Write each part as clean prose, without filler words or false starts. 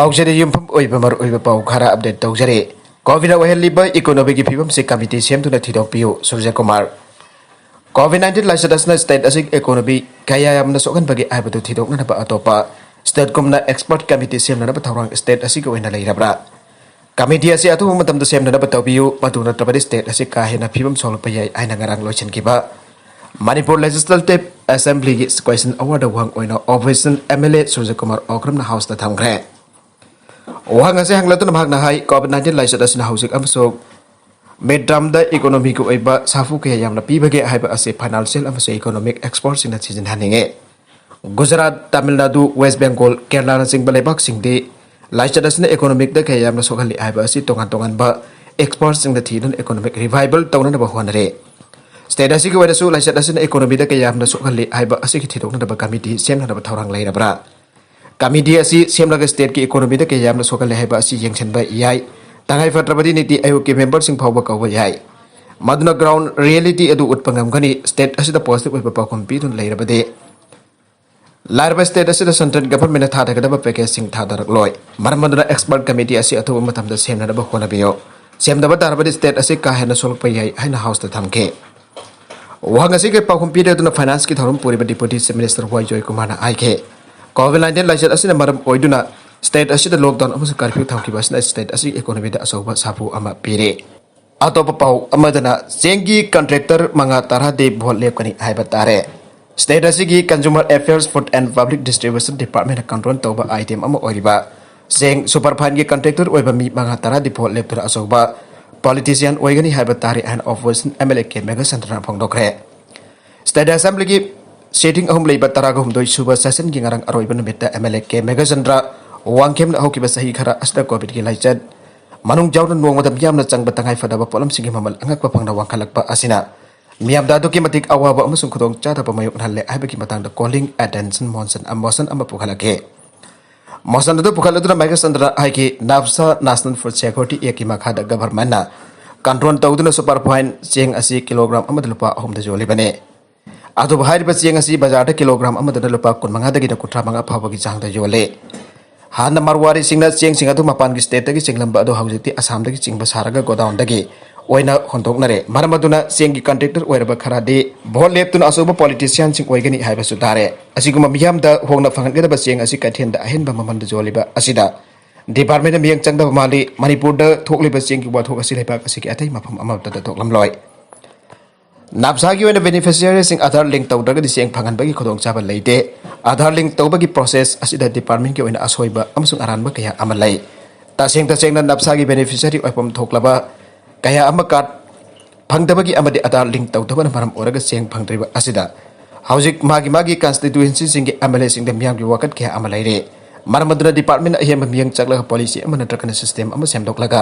पाउचरे युमफम ओइबा मर ओइबा पाउ खरा अपडेट तौजरे कोविड ओहेलिबा इकोनॉमिक की फिवम से कमिटी सेमतुना थिदोपियो सूर्य कुमार कोविड-19 लाइसदसना स्टेट असिक इकोनॉमी कया यामना सोगन बगे आइबदु थिदोकना बा अतोपा स्टेट कुमना एक्सपर्ट कमिटी सेमना बा थौरंग स्टेट असिक ओइना लेरबरा कमिटी असि अतु मतमदा सेमना बा तौबियो मदुना तबदि स्टेट असिक का हेना फिवम सोलप याय आइना ngarang लोइछनकिबा मणिपुर लेजिस्लेटिव असेंबली की क्वेश्चन अवार्ड वांग ओइना ऑफिसर एमएलए सूर्य कुमार ओक्रमना हाउस ता थमग्रे वहां से हंगलतुन भागना हाई कोविड-19 लाइसदसना हाउसिक अमसो मेड्राम द इकोनॉमी को ओइबा साफु के यामना पीबगे हाइबा असे फाइनेंशियल अमसो इकोनॉमिक एक्सपर्ट सिंगना सिजन हानिंगे गुजरात तमिलनाडु वेस्ट बंगाल केरला सिंग बलेबाक सिंगदे लाइसदसना इकोनॉमिक द के यामना सोगली हाइबा असे तोंगान तोंगान बा एक्सपर्ट सिंगना थीन इकोनॉमिक रिवाइवल तौना बा होनरे स्टेट असिक वैदसु लाइसदसना इकोनॉमी द के यामना सोगली हाइबा असे की थीदोकना बा कमिटी सेमना बा थौरंग लेरबरा कमिटी असी सेमलग स्टेट की इकोनॉमी द के यामना सोगले हाइबा असी यंगछनबा याय तंगाई फत्रबदी नीति आयोग के मेंबर सिंग फावबा कौबा याय मदुना ग्राउंड रियलिटी अदु उत्पंगमगनी स्टेट असिदा पॉजिटिव ओइबा पाउकम पीदुन लेरबदे लारबा स्टेट असिदा सेंट्रल गवर्नमेंट थादगदबा पैकेज सिंग थादरकलोय मरमदुना एक्सपर्ट कमिटी असी अथुबा मतमदा सेमनदबा होनबियो सेमदबा तारबदि स्टेट असी का हेना सोलपा याय हाइना हाउस ता थमके वहां असी के पाउकम पीदुना फाइनेंस की थौरम पुरिबा deputy chief minister Y Joy Kumar आइके कोविड-19 लाइसद असिना मरम ओइदुना स्टेट असिदा लॉकडाउन अमसु कर्फ्यू थमखिबसना स्टेट असी इकोनॉमी दा असौबा साफु अमा पीरे अतोपा पाउ अमदना चेंगी कॉन्ट्रैक्टर मंगा तारा दे भोट लेपकनी हाइबा तारे स्टेट असिगी consumer affairs food and public distribution department control तौबा आइटम अमा ओइरिबा चेंग सुपरफाइन की कॉन्ट्रैक्टर ओइबा मी मंगा तारा दे भोट लेपतरा असौबा पॉलिटिशियन ओइगनी हाइबा तारे एंड ऑपोजिशन एमएलए के मेगा सेंटर फोंदोखरे स्टेट असेंबली की सेटिंग अहम लेबा तरागा हुमदोय सुबा सेशन की ngarang अरोइबा नुमिता एमएलए के मेगा सेंटर वांगखेम हौकिबा सही खरा असदा कोविड की लाइचन मनुंग जावना नोंगमदा मियामना चंगबा तंगाई फदाबा पोलम सिंगी ममल अंगकबा फंगना वांखलकबा असिना मियामदा दुकी मतिक अवाबा अमसुंग खुदोंग चाथबा मायोक नहले हाइबकी मतंगदा कॉलिंग अटेंशन मोशन अमा पुखलके मोशन दु पुखलदुना मेगा सेंटर हाइकी नाफसा नेशनल फूड सिक्योरिटी एकी मखादा गवर्नमेंट कंट्रोल तौदुना सुपरफाइन चेंग असि किलोग्राम अमद लुपा अहमदा जोलिबने अदु हाइरिबा चेंग असि बाजार किलोग्राम अमदना लुपा 15 कुत्रा मंगा फाबगी चांगदा योले हान मारवारी सिंगना चेंग सिंग अदु मपान की स्टेट की चिंगलंबा अदु हाउजिति असम दगी चिंगबा सारगा गोडाउन दगी ओइना होंदोकनरे मरमदुना चेंग की कॉन्ट्रैक्टर ओइरबा खरादे भोट लेपतुना असोबा पॉलिटिशियन सिंग ओइगनी हाइबा सुतारे असिगुमा मियामदा होंगना फंगनगदबा चेंग असि कैथेंदा अहेनबा ममंद जोलिबा असिदा डिपार्टमेंट मियंग चंगदबा माली मणिपुर द थोकलिबा चेंग की वाथोक असि लेबा असि की अथै मफम अमबदा थोकलमलोय नापसा की बेनिफिशियरी सिंह आधार लिंक तौद्रगदी चेंग फंगनबगी खुदोंचाबा लेते आधार लिंक तौबगी प्रोसेस असिदा डिपार्टमेंट की असोइबा अमसुंग अरानबा कया अमा लै तसेंगना नापसा की बेनिफिशियरी ओइपम थोकलबा कया अमा कार्ड फंगदबगी अमदि आधार लिंक तौदबना मरम ओरगा चेंग फंगद्रिबा असिदा हौजिक मागी कॉन्स्टिट्यूएंसी सिंह की एमएलए सिंह द मियाम की वकत कया अमा लैरे मरमदुना डिपार्टमेंट अहेम मियंग चकलगा पॉलिसी अमा नत्रकन सिस्टम अमा सेमदोकलगा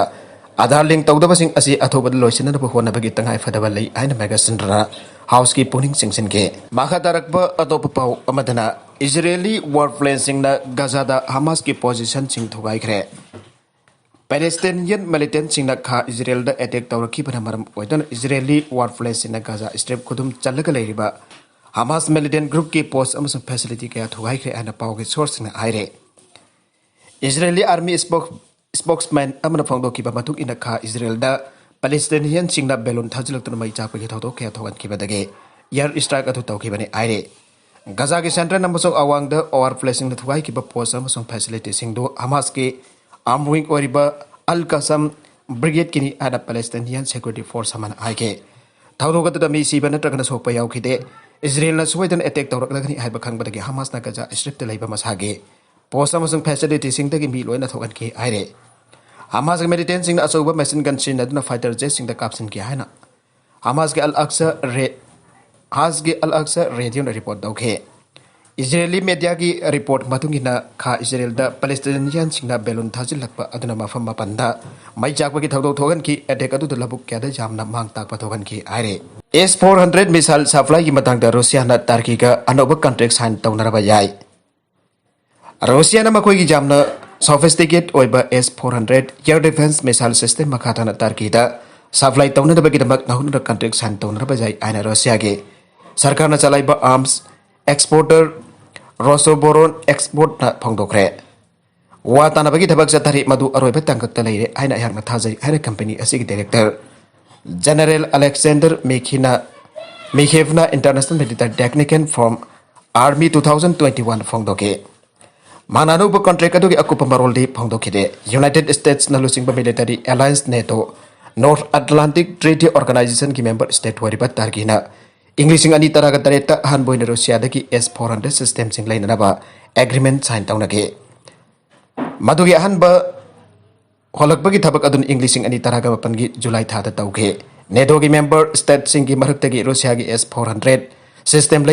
आधार लिंक तौदबसिंग असि अथोबद लोइसिननब होनबगी तंगाई फदबा लई आइना मेगा सेंटर हाउस की पुनिंग सिंगसिनगे माखा तारकबा अतोप पाउ अमदना इजरायली वॉर प्लेन सिंगना गाजादा हमास की पोजीशन सिंग थुगाइखरे पैलेस्टाइनियन मिलिटेंट सिंगना खा इजरायल दा अटैक तौरखिबना मरम ओइदन इजरायली वॉर प्लेन सिंगना गाजा स्ट्रिप खुदुम चलगा लेरिबा हमास मिलिटेंट ग्रुप की पोस्ट अमसुं फैसिलिटी कया थुगाइखरे आना पाउगे सोर्स सिंगना आइरे इजरायली आर्मी स्पोक्समैन अमना फोंदोकिबा मथुक इना खा इजरायल दा पैलेस्टाइनियन सिंगना बेलून थाजिलक्तुना मई चापगी थौदो कया थोगनखिबदगे एयर स्ट्राइक अथु तौखिबने आइरे गाजा के सेंट्रल अमसुं अवांग द ओवर प्लेसिंग थुगाइखिबा पोस्ट अमसुं फैसिलिटी सिंगदो हमास के आर्म विंग ओरिबा अल कसम ब्रिगेड किनी आदा पैलेस्टाइनियन सिक्योरिटी फोर्स हमन आइके थौदोगतदा मी सिबा नत्रगना सोकपा याउखिदे इजरायलना सोइदन अटैक तौरकलगनी हाइबा खंगबदगे हमासना गाजा स्ट्रिप लेबा मसागे पोस्ट अमसुं फैसिलिटी सिंग दगी मी लोइना थोगनखि आइरे हमास के मिलिटेंट सिंग अचौबा मशीन गन सिन फाइटर जेट सिंग काप्सन की है हमास के अल अक्सा रेडियो रिपोर्ट तौखे इजरायली मीडिया की रिपोर्ट मतुंगिना खा इजरायल दा पैलेस्टाइनियन सिंग बेलून थाजिलक्पा अदुना मफम मपंदा मई चाकपगी थौदो थोगनखि अटैक अदु लबुक क्यादा जामना मांग ताकपा थोगनखि आइरे S-400 मिसाइल सप्लाई की मतंगदा रूसियाना टर्की का अनोबा कॉन्ट्रैक्ट साइन तौनरबा याय रूसियाना मखोई की जामना सोफिस्टिकेट ओइबा S-400 air defence missile system मखाताना टर्की दा सप्लाई तौनदबगिदमक नाहुनदा कॉन्ट्रैक्ट साइन तौनरबा याय आइना रूसिया के सरकारना चलाइबा आर्म्स एक्सपोर्टर रोसोबोरोन एक्सपोर्ट ना फोंदोखरे वा तानबगी थबक चथरी मधु अरोइब तंगकता लेरे आइना याकना थाजै हाइना कंपनी असिगी डायरेक्टर जनरल अलेक्जेंडर मेखेवना international military technical forum army 2021 फोंदोके मानानुब कॉन्ट्रैक्ट अदुगी अकुप मरोलदी फोंदोखिदे यूनाइटेड स्टेट्स न लुसिंग military alliance NATO North Atlantic treaty organization की मेंबर स्टेट वरिबा तारगिना इंग्लिशिंग अनि तरागा तरेता हानबोइन रशिया दगी S-400 सिस्टम सिंग लाइननाबा एग्रीमेंट साइन तौनगे मधुगी अहनबा होलकबगी थबक अदुन इंग्लिशिंग अनि तरागा मपनगी जुलाई थादा तौगे नेटो की मेंबर स्टेट सिंग की मरक्तगी रशिया की S-400 सिस्टम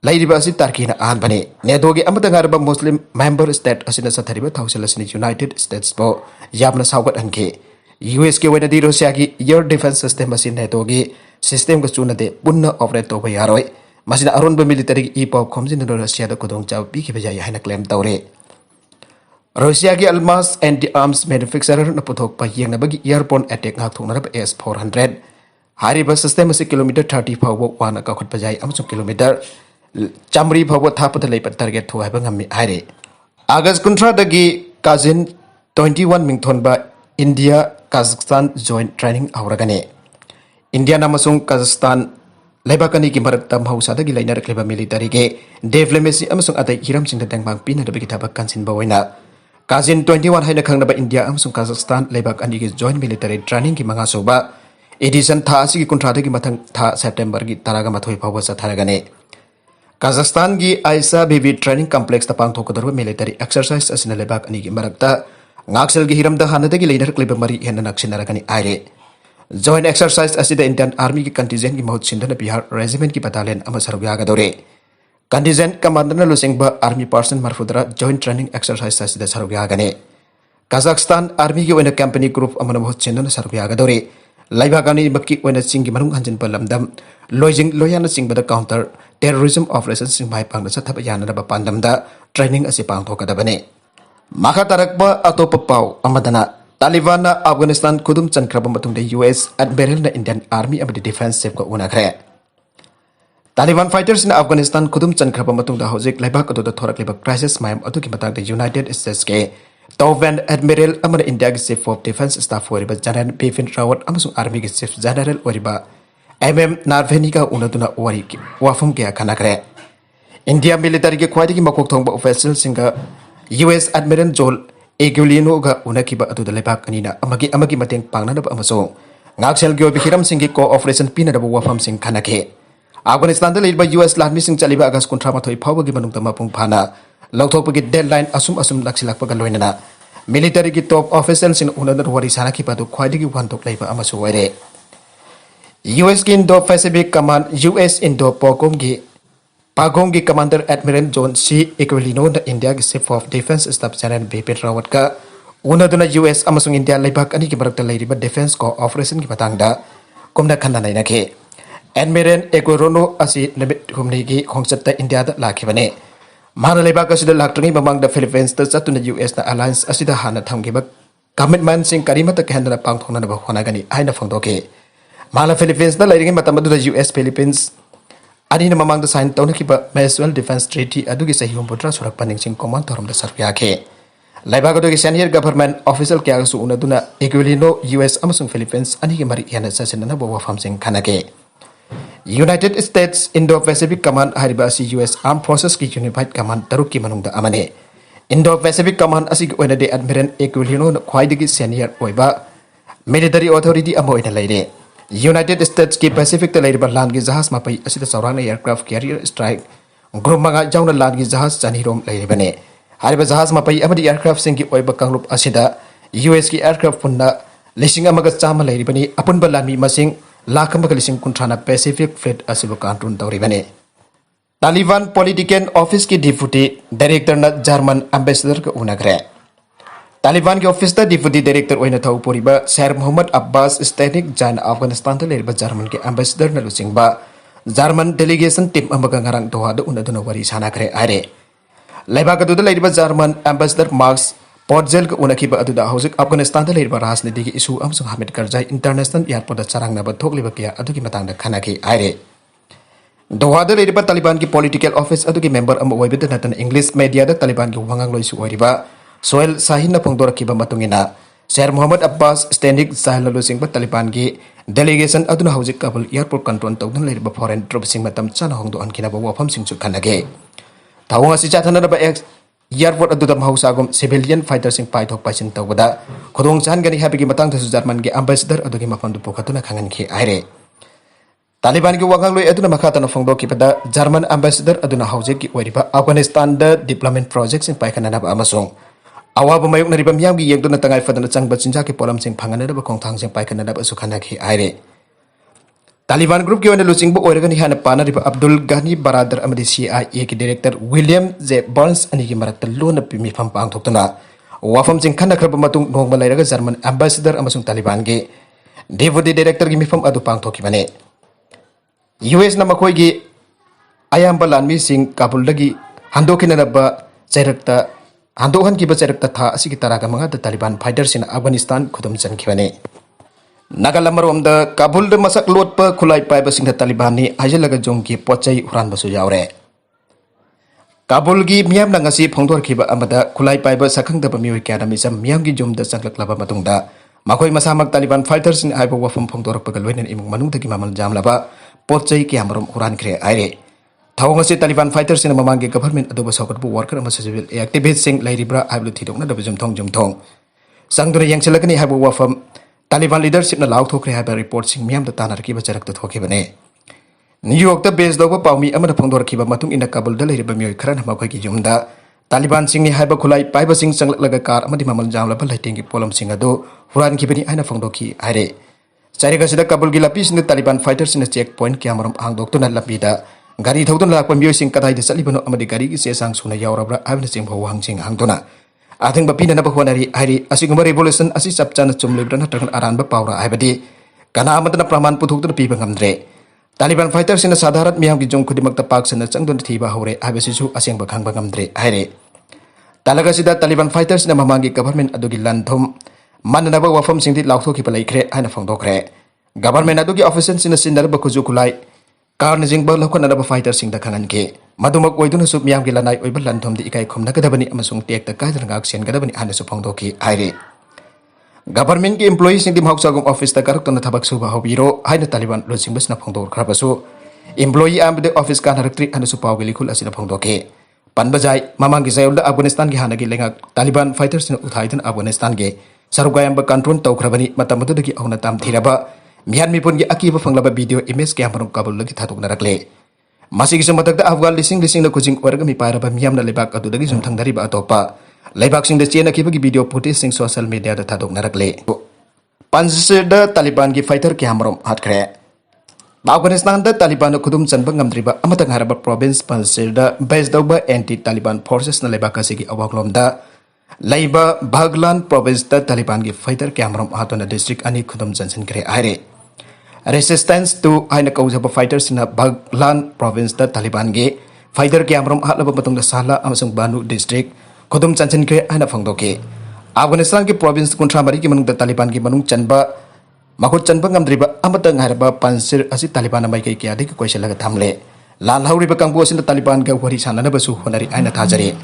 लाइरिबा असि तारकीना आहानबने नेटोगी अमतंगारबा मुस्लिम मेंबर स्टेट असिना सथरिबा थाउसल असिनी यूनाइटेड स्टेट्स बो याबना सावगत हनके US के वैनदी रशिया की एयर डिफेंस सिस्टम असिन नेटोगी सिस्टम को चुनदे पुन्ना ऑपरेट तौबा यारोय मसिना अरुणबा मिलिटरी की इपाव खोमजिन रशिया द खुदोंग चाव पीखिबा जाय हाइना क्लेम तौरे रशिया की अल्मास एंटी आर्म्स मैन्युफैक्चरर न पुथोकपा येंगनबगी एयरपोर्न अटैक नाथोंगनब S-400 हारिबा सिस्टम असि किलोमीटर 30 फावबो वाना काखुटपा जाय अमसुं किलोमीटर चामरी फावबो थापता लेपा टारगेट थुहाइबा ngami हाइरे अगस्त 19 दगी काजिन 21 मिंगथोनबा इंडिया काजाख्स्तान जॉइंट ट्रेनिंग आवरगने इंडिया नामसुं काजाख्स्तान लेबाकनी की मरक्ता महौसादगी लाइनरक्लेबा मिलिटरी के डिप्लोमेसी अमसुं अतै हिरमसिंग तंगबांग पिनदबगी थबक कानसिनबा ओइना काजिन 21 हाइना खंगनबा इंडिया अमसुं काजाख्स्तान लेबाक अनि की जॉइंट मिलिटरी ट्रेनिंग की मंगासोबा एडिशन था असि की कुंट्रादगी मथंग था सेप्टेम्बर की तरागा मथोय फावबा सथारगने काजाख्स्तान की आयसा बीबी ट्रेनिंग कॉम्प्लेक्स पांगथोकदरबा मिलिटरी एक्सरसाइज असिना लेबाक अनि की मरक्ता ngaksel gi hiram da hanadagi leader kliba mari henna naksinaragani aire joint exercise asida Indian army ki contingent ki mahut sindana Bihar regiment ki battalion ama sarugyaga dore contingent commander na lusingba army person marfudra joint training exercise asida sarugyaga ne Kazakhstan army ki wena company group amana mahut sindana sarugyaga dore laibagani bakki wena singi manung hanjin palamdam loijing loyana singbada counter terrorism operations sing mai pangna sathaba yana ba pandam da training asi pangthokadabane माखा तारकबा अतोप पाव अमदना तालिबान अफगानिस्तान खुदुम चनख्रबा मतुंगदे US admiral न Indian army अबदि डिफेंस सेफ को उनाखरे तालिबान फाइटर्स न अफगानिस्तान खुदुम चनख्रबा मतुंगदा हौजिक लाइबाक अदुदा थोरकलेबा क्राइसिस मायम अदुकी मतंगदे यूनाइटेड स्टेट्स के टॉवेन एडमिरल अमर इंडिया के चीफ ऑफ डिफेंस स्टाफ ओरिबा जनरल बिपिन रावत अमसुंग आर्मी के चीफ जनरल ओरिबा MM नारवेनी का उनदुना ओरी की वाफम के खनाखरे इंडिया मिलिटरी के ख्वाइदगी मकोक थोंगबा ऑफिशियल सिंगा US Admiral Joel Egulino ga unakiba atuda lebak anina amagi mateng pangnanaba amasong ngaksel gyo bihiram singi cooperation pinadaba wafam sing khanake Afghanistan da leiba US landmi sing chaliba agas kuntra mathoi phawbagi manungta mapung phana lawthokpagi deadline asum laksilakpa ga loinana military ki top officials in unadar wari sanaki padu khwaidigi wantok leiba amasu waire US ki Indo Pacific Command US Indo POCOM gi पागोंग की commander admiral John C Aquilino द India की chief of defence staff general Bipin Rawat का उनदुना US अमसुंग India लेबाक अनि की मरक्ता लेरिबा defence को ऑपरेशन की बतांगदा कुमना खन्ना नाइनाखे एडमिरल एक्वेरोनो असि नबित हुमनी की खोंगचत्ता इंडिया द लाखिबने माना लेबाक असिदा लाक्टनी ममांग द फिलीपींस द चतुना US द अलायंस असिदा हाना थमगिबा कमिटमेंट सिंग करिमत केंद्र पांगथोंना ब होनागनी आइना फोंदोके माला फिलीपींस द लेरिंग मतम द US फिलीपींस अनिन ममांग द साइन तौनकिबा म्यूचुअल डिफेंस ट्रीटी अदुगी सही हुंबुत्रा सुरक पनिंग कॉमन थोरम द सरयाखे लाइबाग अदुगी सीनियर गवर्नमेंट ऑफिशियल क्या सु उनदुना इक्विलिनो US अमसुंग फिलीपींस अनिगे मरि याना ससिनना बवा फामसिंग खनाके United States Indo Pacific command हारिबा असि US आर्म फोर्सेस की यूनिफाइड कमांड तरुक की मनुंग द अमने इंडो पैसिफिक कमांड असि ओइनदे एडमिरल इक्विलिनो ख्वाइदगी सीनियर ओइबा मिलिटरी अथॉरिटी अमो ओइना लेरे यूनाइटेड स्टेट्स की पैसिफिक तलेरिबा लांड की जहाज मापई असिदा सौरांग एयरक्राफ्ट कैरियर स्ट्राइक ग्रुप मंगा जाउना लांड की जहाज चानीरोम लेरिबने हारिबा जहाज मापई अमदि एयरक्राफ्ट सिंग की ओइबा कंगलुप असिदा US की एयरक्राफ्ट पुन्ना लिसिंग अमगा चामा लेरिबने अपुनबा लामी मसिंग लाख अमगा लिसिंग कुंथ्राना पैसिफिक फ्लीट असिबो कंट्रोल तौरिबने तालिबान पॉलिटिकल ऑफिस की डिप्यूटी डायरेक्टर न जर्मन एम्बेसडर का उनाग्रे तालिबान के ऑफिस द डिप्यूटी डायरेक्टर ओइना थौ पोरिबा शेर मोहम्मद अब्बास स्टैनिक जान अफगानिस्तान द लेरिबा जर्मन के एम्बेसडर न लुसिंगबा जर्मन डेलीगेशन टीम अमगा ngarang दोहा द उनदुना वरी सानाखरे आरे लेबाग दुद लेरिबा जर्मन एम्बेसडर मार्क्स पोर्टजेल का उनखिबा अदुदा हौजिक अफगानिस्तान द लेरिबा राजनीति की इशू अमसुंग हामिद करजाई इंटरनेशनल एयरपोर्ट द चरांगनाबा थोकलिबा किया अदुगी मतंग द खनाखि आरे Doha da leiriba Taliban ki political office adu ki member am oibida natan English media da Taliban ki wangang loisu oiriba Soel Sahin na pongdorakiba matungina Sir Muhammad Abbas standing sahil lusing ba Taliban ki delegation aduna hauzik Kabul airport control tawdan leiriba foreign troops sing matam chana hongdo an kinaba wafam sing chu khanage Tawang si chathana ba ex airport adu dam hausagum civilian fighter sing paithok paisin tawbada khudong chan gani happy ki matang thasu German ki ambassador adu ki mafam du pokatuna khangan ki aire Taliban ki wangang loi aduna makata na fongdo ki pada German ambassador aduna hauzik ki oiriba Afghanistan da deployment project sing paikana na ba amasong awaba mayok na riba miyang gi yengdo na tangai fadana chang bachinja ki polam sing phangana da ba khongthang sing paikana da ba sukhana ki aire Taliban group ki wana lusing bu oiraga ni hana pana riba Abdul Ghani Baradar amadi CIA ki director William J Burns ani ki marakta lona pimi fam pang thoktuna wafam sing khana khraba matung nongba lairaga German ambassador amasung Taliban gi deputy director gi mifam adu pang thoki bane US na makoi gi ayamba lanmi sing Kabul dagi handokina ba chairakta handohan ki ba chairakta tha asi ki taraga manga da Taliban fighters in Afghanistan khudum chan ki bane Nagalamar da Kabul da masak lot pa khulai pai ba sing da Taliban ni ajalaga jong ki pochai uran ba su yaure Kabul gi miyam na ngasi phongdor ki ba amada khulai pai ba sakhang da ba mioi kya da misam miyam gi jom da saklak laba matung da makoi masamak Taliban fighters in aiba wafam phongdor pa galwen imung manung da ki mamal jam laba pochai ki amarom uran kre aire Thawang si Taliban fighters in mamang gi government adu ba sokat bu worker ama civil activists sing lairibra aiblu thidok na da jumthong sangdura yang selakani aiba wafam Taliban leadership na lauk thokre haba report sing miyam da tanar ki ba charak ta thoke bane New York da base dog ba pawmi amada phongdor ki ba matung ina Kabul da leiriba mioi khran ma khoi ki jumda Taliban sing ni haba khulai pai ba sing changlak laga kar amadi mamal jamla ba laiting ki polam sing ado huran ki bani aina phongdo ki aire Chariga sida Kabul gi lapis ni Taliban fighters in checkpoint ki amaram ang dok tuna lapi da gari thokdon lak pa mioi sing kadai da salibano amadi gari gi se sang suna yaurabra abna sing bawang sing hang tuna Ating bapina na bahwanari hari asiguma revolution asi sapchana chumlibra na trakan aran ba pawra aibadi kana amata na praman puthuk na piba ngamdre Taliban fighters in sadharat miyam gi jong khudimak ta pak sana changdon thiba hore abasisu aseng ba khang ba ngamdre aire talaga sida Taliban fighters na mamangi government adugi lanthom manna ba wafam singdi laukho ki palai khre aina phongdokre government adugi officials in sindar ba khuju kulai karna jingba lokon na ba fighters sing da khangan ke Madumak oiduna sup miyam ki lanai oibal lanthom di ikai khumna kadabani amasung tek ta kaidar ngak sen kadabani hana su phongdoki aire government ki employees sing dim hausagum office ta karuk tona thabak suba hobiro haina Taliban losing bas na phongdor khrabasu employee am de office kan haraktri hana su pawgili khul asina phongdoke panbajai mamang ki sayul da Afghanistan ki hana gi lengak Taliban fighters na uthaidan Afghanistan ge sarugayam ba control taw khrabani matamadu dagi auna tam thiraba mihan mipun gi akiba phanglaba video image ke amarum Kabul lagi thatuk narakle Masih kisah matak da Afghan lising na kucing warga mi para ba miyam na lebak adu dagi jumthang dari ba atopa lebak sing da chena ki bagi video footage sing social media da thadok narakle panse da Taliban ki fighter ki hamrom Hatkhre Afghanistan da Taliban khudum chanba ngamdri ba amatang haraba province panse da base da ba anti Taliban forces na lebak asigi awaklom da laiba Baghlan province da Taliban ki fighter ki hamrom hatona district ani khudum chansin kre aire Resistance to aina kausaba fighters na Baghlan province da Taliban ge fighter ki amrom hatlaba matung da Sala amasung Banu district khudum chanchin ke aina phangdoke Afghanistan ki province kuntra mari ki manung da Taliban ki manung chanba makut chanba ngamdriba amata ngarba pansir asi Taliban mai kai ki adi ki koisalaga thamle lan hauri ba kangbo sin da Taliban ga wari sanana basu honari aina thajare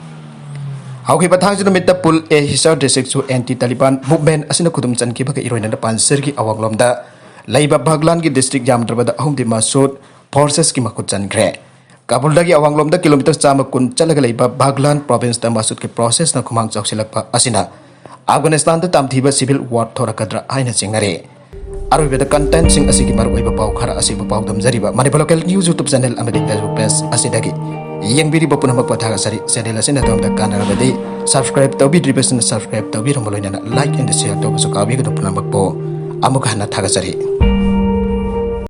Hauki batang jino mita pul Hisar district su anti Taliban movement asina khudum chan ki ba ka iroina da pansir ki awaglom da Laiba Baghlan ki district jam terbada ahum di masud forces ki makut chankre Kabul dagi awanglom da kilometer chama kun chalaga laiba Baghlan province da masud ki process na khumang choksilak pa asina Afghanistan da tamthiba civil war thorkkdra aina Chingnari aroi da content sing asigi maru iba pau khara asigi pau dam jariba mani local news YouTube channel amadi Facebook page asidagi yang biri ba punama pathaga sari channel asina dom da kanara badi subscribe to bidri person subscribe to biro moloina like and share to so kabi ga punama po amuk hana thaga sari